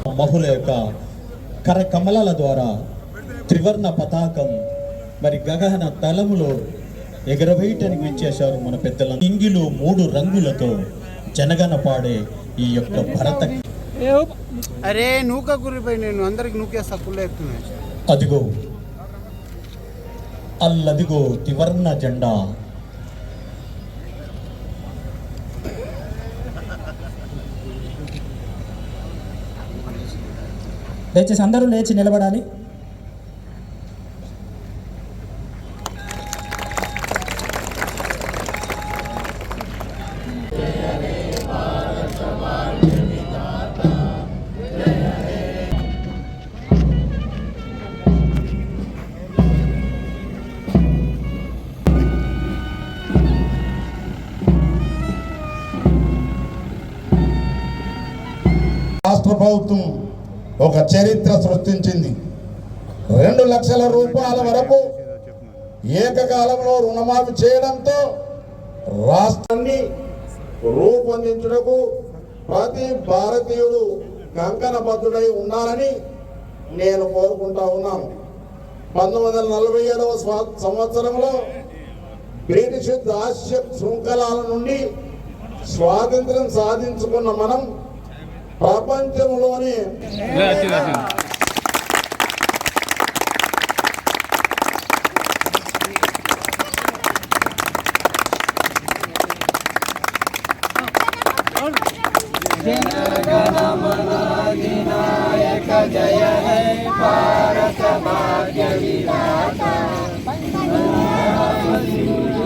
మహుల యొక్క కరకమలాల ద్వారా త్రివర్ణ పతాకం మరి గగన తలములో ఎగరవేయటానికి విచ్చేశారు మన పెద్దల. ఇంగిలు 3 రంగులతో జనగణ పాడే ఈ యొక్క భరత. అరే నూక గురిపోయి నేను అందరికి నూకేస్తా కుళ్ళ ఎత్తున్నాయి. అదిగో అల్లదిగో త్రివర్ణ జెండా. దయచేసి అందరూ లేచి నిలబడాలి. రాష్ట్ర ప్రభుత్వం ఒక చరిత్ర సృష్టించింది. 2 లక్షల రూపాయల వరకు ఏకకాలంలో రుణమాఫీ చేయడంతో రాష్ట్రాన్ని రూపొందించుటకు ప్రతి భారతీయుడు కంకణబద్ధుడై ఉండాలని నేను కోరుకుంటా ఉన్నాను. 1947వ సంవత్సరంలో బ్రిటిష్ దాస్య శృంఖలాల నుండి స్వాతంత్ర్యం సాధించుకున్న మనం ప్రపంచంలోనే जनगणमनाधिनायक जय हे भारत भाग्य विधाता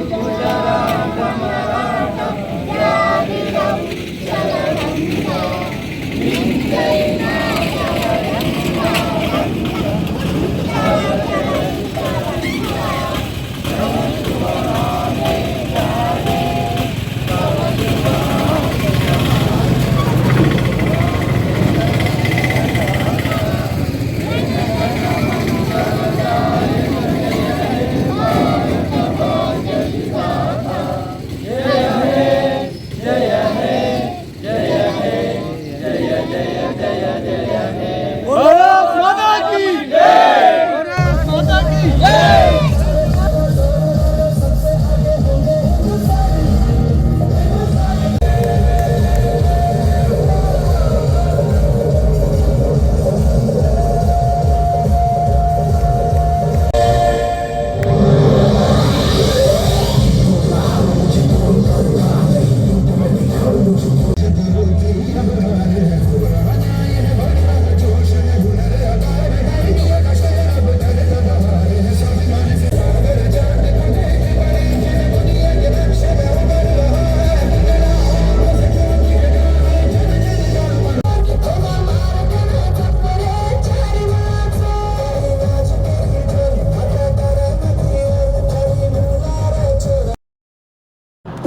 गुजरात मराठा द्राविडं चरणं विंध्यैना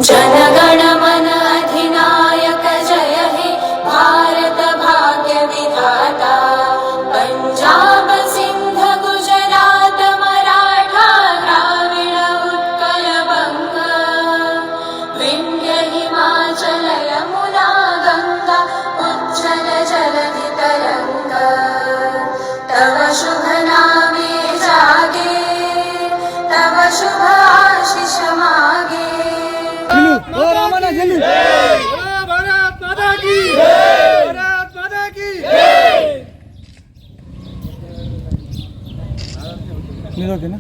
जनगणमन अधिनायक जय हे भारत भाग्य विधाता पंजाब सिंध गुजरात मराठा द्राविड उत्कल बंग विंध्य हिमाचल यमुना गंगा उज्जल जलधि तरंग तव शुभ नामे जागे तव शुभ आशीष मागे। भारत माता की भारत माता की మీరు ఓకేనా?